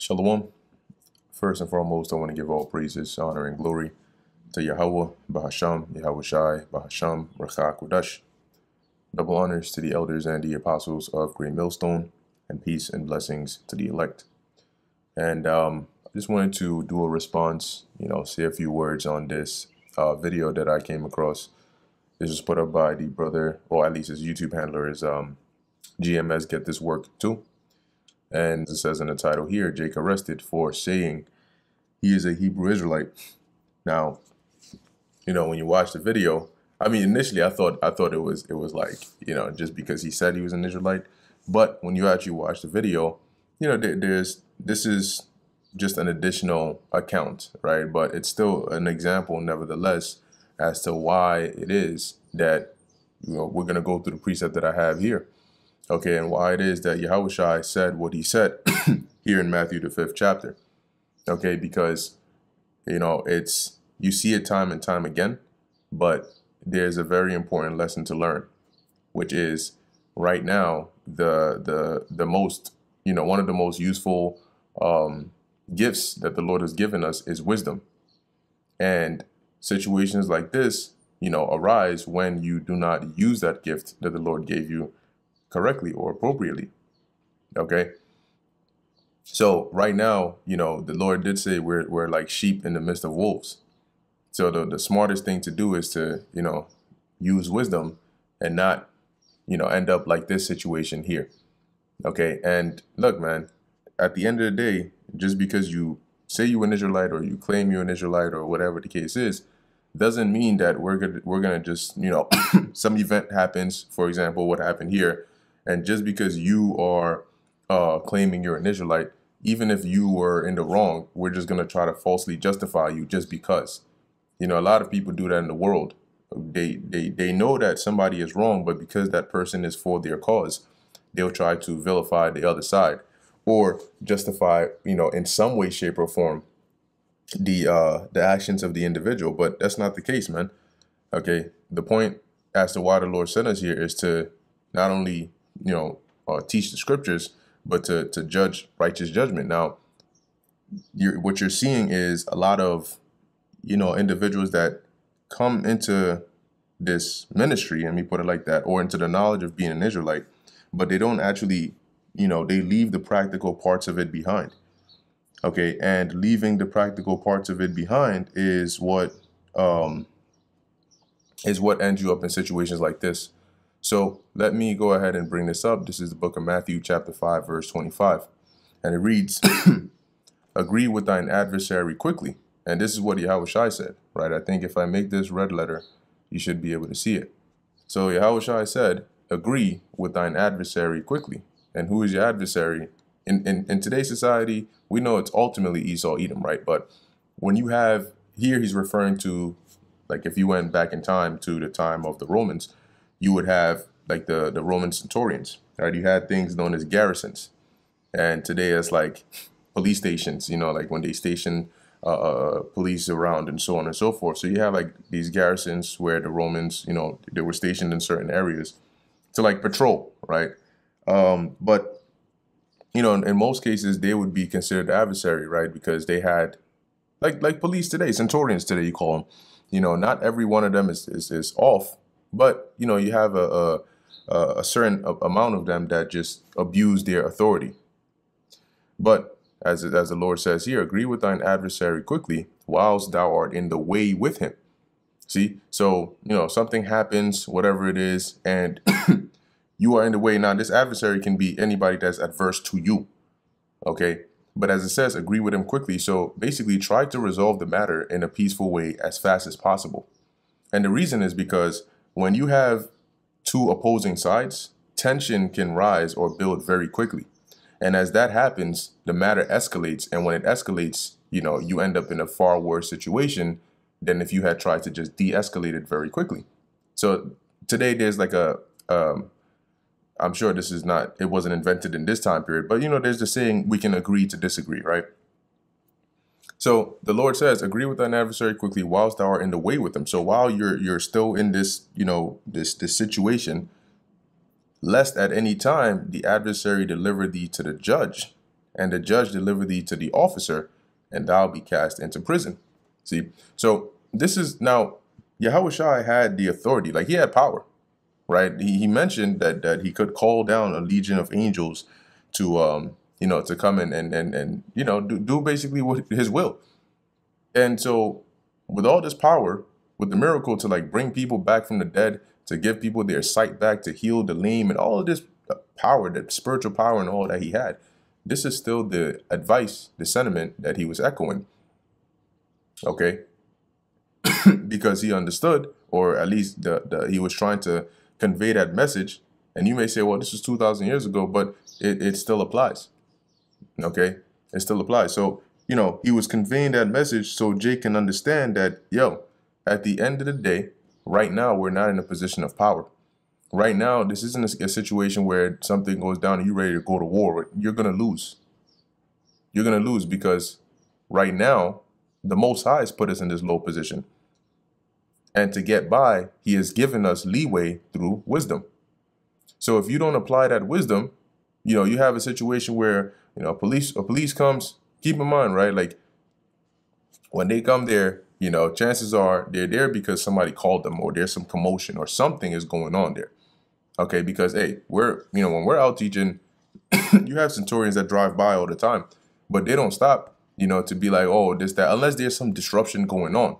Shalom. First and foremost, I want to give all praises, honor, and glory to Yahweh, Bahasham, Yahweh Shai, Bahasham, Rachak, Kodash. Double honors to the elders and the apostles of Great Millstone, and peace and blessings to the elect. And I just wanted to do a response, say a few words on this video that I came across. This was put up by the brother, or at least his YouTube handler is GMS Get This Work Too. And it says in the title here, Jake arrested for saying he is a Hebrew Israelite. Now, when you watch the video, I mean, initially I thought it was like, just because he said he was an Israelite. But when you actually watch the video, this is just an additional account, right? But it's still an example, nevertheless, as to why it is that we're gonna go through the precept that I have here. Okay, and why it is that Yahushua said what he said here in Matthew the 5th chapter. Okay, because you see it time and time again, but there's a very important lesson to learn, which is right now the most one of the most useful gifts that the Lord has given us is wisdom. And situations like this, arise when you do not use that gift that the Lord gave you correctly or appropriately. Okay. So right now, the Lord did say we're like sheep in the midst of wolves. So the smartest thing to do is to, use wisdom and not, end up like this situation here. Okay. And look, man, at the end of the day, just because you say you're an Israelite or you claim you're an Israelite or whatever the case is, doesn't mean that we're gonna just, some event happens, for example, what happened here. And just because you are claiming you're an Israelite, even if you were in the wrong, we're just going to try to falsely justify you just because. A lot of people do that in the world. They know that somebody is wrong, but because that person is for their cause, they'll try to vilify the other side or justify, in some way, shape, or form the actions of the individual. But that's not the case, man. Okay, the point as to why the Lord sent us here is to not only teach the scriptures, but to judge righteous judgment. Now, what you're seeing is a lot of, individuals that come into this ministry, let me put it like that, or into the knowledge of being an Israelite, but they don't actually, they leave the practical parts of it behind. Okay, and leaving the practical parts of it behind is what ends you up in situations like this. So let me go ahead and bring this up. This is the book of Matthew, chapter 5, verse 25. And it reads, agree with thine adversary quickly. And this is what Yahushua said, right? I think if I make this red letter, you should be able to see it. So Yahushua said, agree with thine adversary quickly. And who is your adversary? In today's society, we know it's ultimately Esau, Edom, right? But when you have, here he's referring to, like if you went back in time to the time of the Romans, you would have like the Roman centurions, right? You had things known as garrisons. And today it's like police stations, like when they station police around and so on and so forth. So you have like these garrisons where the Romans, they were stationed in certain areas to like patrol, right? But, in most cases, they would be considered the adversary, right? Because they had like police today, centurions today, you call them, not every one of them is off. But, you have a certain amount of them that just abuse their authority. But as the Lord says here, agree with thine adversary quickly whilst thou art in the way with him. See, so, something happens, whatever it is, and you are in the way. Now, this adversary can be anybody that's adverse to you. Okay. But as it says, agree with him quickly. So basically try to resolve the matter in a peaceful way as fast as possible. And the reason is because when you have two opposing sides, tension can rise or build very quickly. And as that happens, the matter escalates. And when it escalates, you end up in a far worse situation than if you had tried to just de-escalate it very quickly. So today there's like I'm sure it wasn't invented in this time period, but there's the saying, we can agree to disagree, right? So the Lord says, agree with thine adversary quickly whilst thou art in the way with him. So while you're still in this, this situation, lest at any time the adversary deliver thee to the judge, and the judge deliver thee to the officer, and thou be cast into prison. See, so this is now Yahushua had the authority, like he had power, right? He mentioned that he could call down a legion of angels to to come in and do basically what his will. And so with all this power, with the miracle to like bring people back from the dead, to give people their sight back, to heal the lame, and all of this power, that spiritual power and all that he had, this is still the advice, the sentiment that he was echoing. Okay. Because he understood, or at least he was trying to convey that message. And you may say, well, this was 2,000 years ago, but it still applies. Okay. It still applies. So, he was conveying that message so Jake can understand that, at the end of the day, right now, we're not in a position of power. Right now, this isn't a situation where something goes down and you're ready to go to war. You're going to lose. You're going to lose because right now, the Most High has put us in this low position. And to get by, he has given us leeway through wisdom. So if you don't apply that wisdom, you have a situation where, police comes, keep in mind, right? Like when they come there, chances are they're there because somebody called them, or there's some commotion or something is going on there. Okay. Because, hey, when we're out teaching, you have centurions that drive by all the time, but they don't stop, to be like, oh, this, that, unless there's some disruption going on.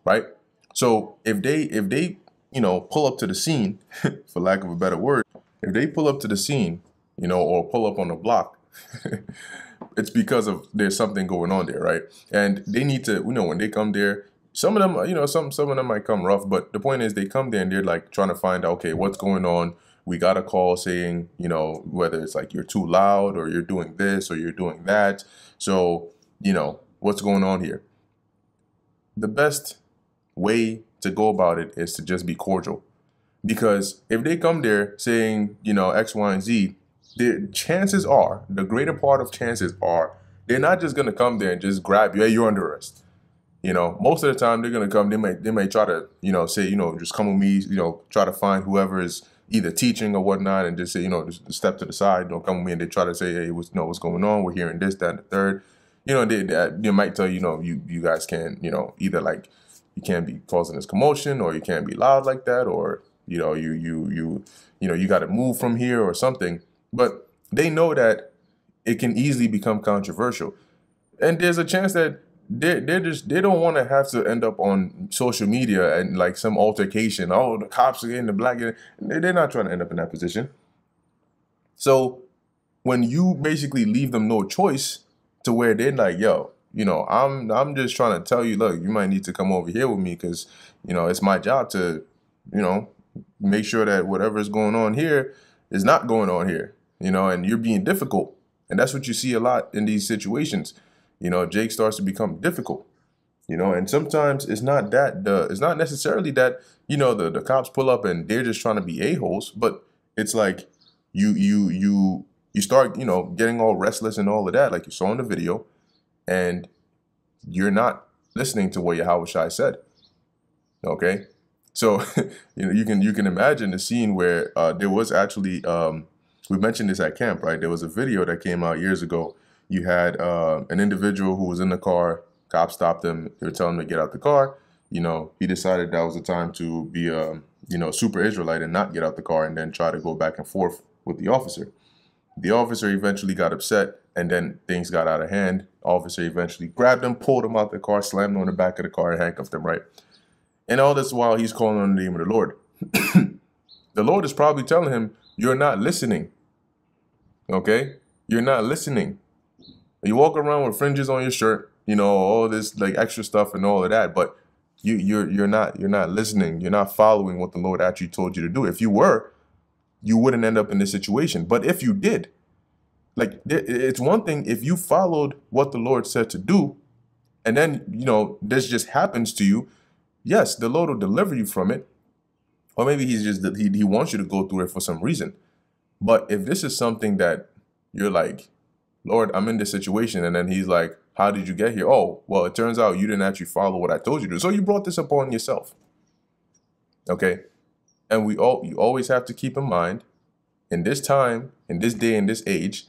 Right. So if they pull up to the scene, for lack of a better word, if they pull up to the scene, or pull up on the block, it's because of there's something going on there. Right. And they need to, when they come there, some of them, some of them might come rough. But the point is they come there and they're like trying to find out, OK, what's going on? We got a call saying, whether it's like you're too loud or you're doing this or you're doing that. So, what's going on here? The best way to go about it is to just be cordial, because if they come there saying, X, Y, and Z, the chances are, the greater part of chances are, they're not just going to come there and just grab you. Hey, you're under arrest. Most of the time they're going to come, they may try to, say, just come with me, try to find whoever is either teaching or whatnot and just say, just step to the side, don't come with me. And they try to say, hey, what's going on? We're hearing this, that, and the third. They might tell you guys can't, either like you can't be causing this commotion, or you can't be loud like that, or you got to move from here or something. But they know that it can easily become controversial, and there's a chance that they don't want to have to end up on social media and like some altercation. Oh, the cops are getting the black. They're not trying to end up in that position. So when you basically leave them no choice, to where they're like, yo, I'm just trying to tell you, look, you might need to come over here with me because, it's my job to, make sure that whatever is going on here is not going on here, and you're being difficult. And that's what you see a lot in these situations. Jake starts to become difficult, and sometimes it's not necessarily that, the cops pull up and they're just trying to be a-holes, but it's like you start, getting all restless and all of that, like you saw in the video, and you're not listening to what Yahushua said. Okay. So, you can imagine the scene where there was actually, we mentioned this at camp, right? There was a video that came out years ago. You had an individual who was in the car. Cops stopped him. They were telling him to get out the car. He decided that was the time to be a, super Israelite and not get out the car and then try to go back and forth with the officer. The officer eventually got upset, and then things got out of hand. Officer eventually grabbed him, pulled him out the car, slammed him on the back of the car, and handcuffed him, right? And all this while he's calling on the name of the Lord. The Lord is probably telling him, you're not listening. Okay? You're not listening. You walk around with fringes on your shirt, all this like extra stuff and all of that, but you're not listening. You're not following what the Lord actually told you to do. If you were, you wouldn't end up in this situation. But if you did, like, it's one thing if you followed what the Lord said to do, and then, this just happens to you. Yes, the Lord will deliver you from it. Or maybe he wants you to go through it for some reason. But if this is something that you're like, Lord, I'm in this situation, and then he's like, how did you get here? Oh, well, it turns out you didn't actually follow what I told you to do. So you brought this upon yourself. Okay. And you always have to keep in mind, in this time, in this day, in this age,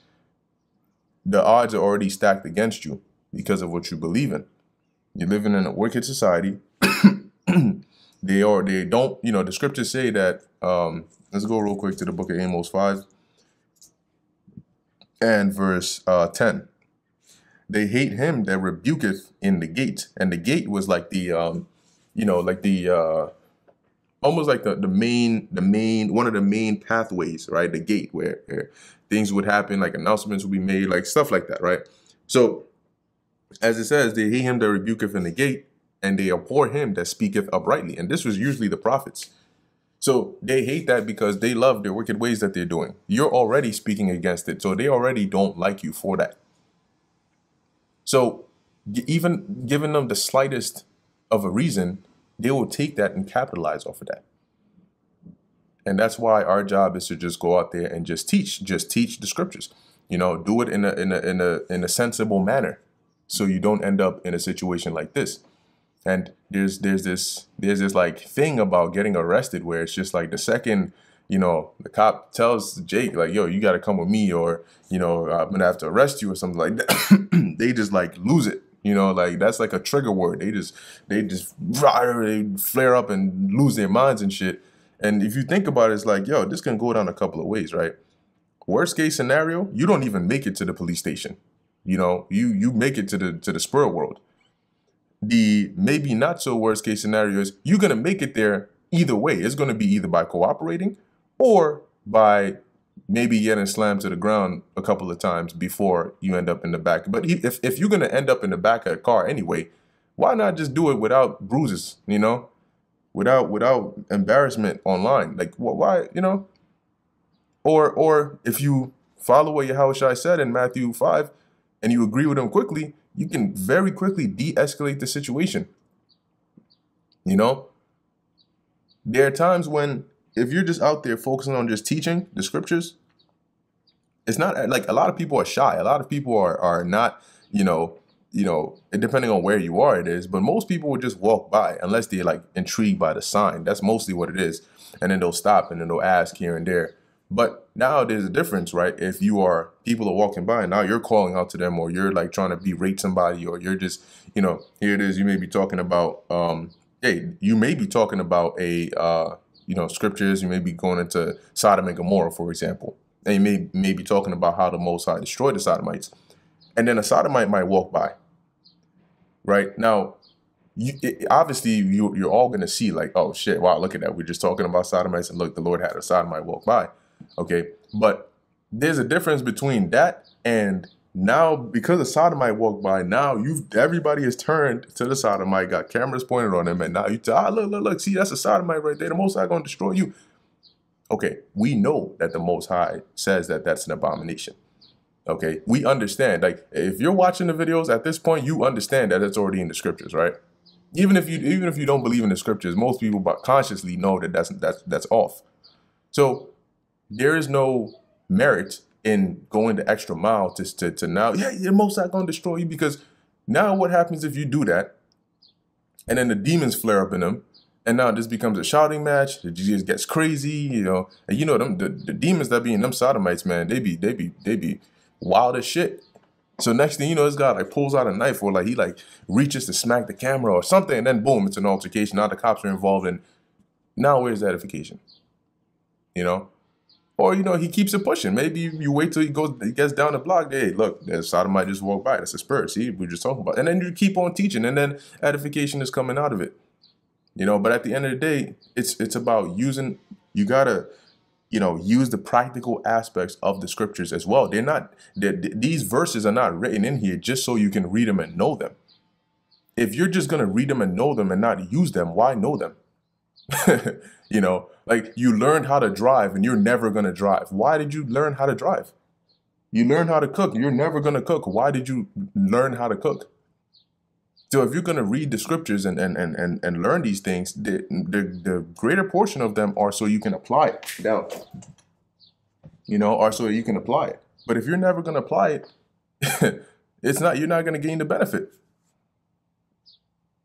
the odds are already stacked against you because of what you believe in. You're living in a wicked society. They don't, you know, the scriptures say that, let's go real quick to the book of Amos 5 and verse 10. They hate him that rebuketh in the gate. And the gate was like the, you know, like the, almost like the main, one of the main pathways, right? The gate where things would happen, like announcements would be made, like stuff like that, right? So, as it says, they hate him that rebuketh in the gate, and they abhor him that speaketh uprightly. And this was usually the prophets. So they hate that because they love their wicked ways that they're doing. You're already speaking against it, so they already don't like you for that. So even giving them the slightest of a reason, they will take that and capitalize off of that. And that's why our job is to just go out there and just teach the scriptures. You know, do it in a sensible manner, so you don't end up in a situation like this. And there's this like thing about getting arrested where it's just like the second, you know, the cop tells Jake like, yo, you got to come with me, or, you know, I'm gonna have to arrest you or something like that. They just like lose it. You know, like that's like a trigger word. They just flare up and lose their minds and shit. And if you think about it, it's like, yo, this can go down a couple of ways, right? Worst case scenario, you don't even make it to the police station. You know, you make it to the spirit world. The maybe not so worst case scenario is you're going to make it there either way. It's going to be either by cooperating or by maybe getting slammed to the ground a couple of times before you end up in the back. But if you're going to end up in the back of a car anyway, why not just do it without bruises, you know, without embarrassment online? Like, why, you know? Or if you follow what Yahushua said in Matthew 5 and you agree with him quickly, you can very quickly de-escalate the situation. You know, there are times when if you're just out there focusing on just teaching the scriptures, it's not like a lot of people are shy. A lot of people are not, you know, depending on where you are, it is. But most people will just walk by unless they're like intrigued by the sign. That's mostly what it is. And then they'll stop and then they'll ask here and there. But now there's a difference, right? If people are walking by and now you're calling out to them, or you're like trying to berate somebody, or you're just, you know, here it is. You may be talking about, you may be talking about you know, scriptures. You may be going into Sodom and Gomorrah, for example. And you may be talking about how the Most High destroyed the Sodomites. And then a Sodomite might walk by, right? Now, obviously, you're all going to see like, oh, shit, wow, look at that. We're just talking about Sodomites, and look, the Lord had a Sodomite walk by. Okay, but there's a difference between that and now, because a Sodomite walked by, now everybody has turned to the Sodomite, got cameras pointed on him, and now you tell, look, see, that's a Sodomite right there. The Most High going to destroy you. Okay, we know that the Most High says that that's an abomination. Okay, we understand. Like, if you're watching the videos at this point, you understand that it's already in the scriptures, right? Even if you don't believe in the scriptures, most people consciously know that that's off. So there is no merit in going the extra mile to now, yeah, the Most High going to destroy you, because now what happens if you do that, and then the demons flare up in them, and now this becomes a shouting match. The Jesus gets crazy, you know, and you know them the demons that be in them Sodomites, man, they be wild as shit. So next thing you know, this guy like pulls out a knife, or like he like reaches to smack the camera or something, and then boom, it's an altercation. Now the cops are involved, and now where's the edification? You know? Or, you know, he keeps it pushing. Maybe you wait till he gets down the block. Hey, look, there's Sodomite just walked by. That's a spirit. See, we're just talking about. And then you keep on teaching, and then edification is coming out of it. You know, but at the end of the day, it's about using. You gotta, you know, use the practical aspects of the scriptures as well. These verses are not written in here just so you can read them and know them. If you're just gonna read them and know them and not use them, why know them? You know, like you learned how to drive and you're never going to drive. Why did you learn how to drive? You learned how to cook. You're never going to cook. Why did you learn how to cook? So if you're going to read the scriptures and learn these things, the greater portion of them are so you can apply it down, you know, or so you can apply it. But if you're never going to apply it, you're not going to gain the benefit.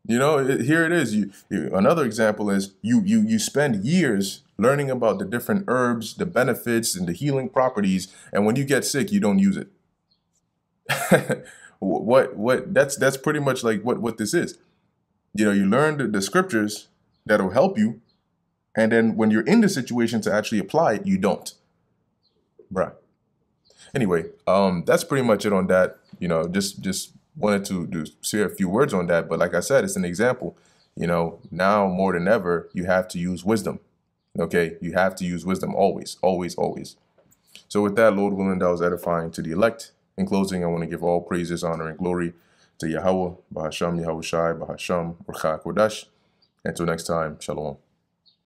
You know, here it is. Another example is you spend years learning about the different herbs, the benefits, and the healing properties, and when you get sick, you don't use it. That's pretty much like what this is. You learn the scriptures that'll help you, and then when you're in the situation to actually apply it, you don't. Bruh. Anyway, that's pretty much it on that. Just wanted to say a few words on that. But like I said, it's an example. Now more than ever, you have to use wisdom. Okay, you have to use wisdom always, always, always. So with that, Lord willing, that was edifying to the elect. In closing, I want to give all praises, honor, and glory to Yahweh, Bahasham, Yahushai, Bahasham, Ruach HaKodesh. Until next time, Shalom.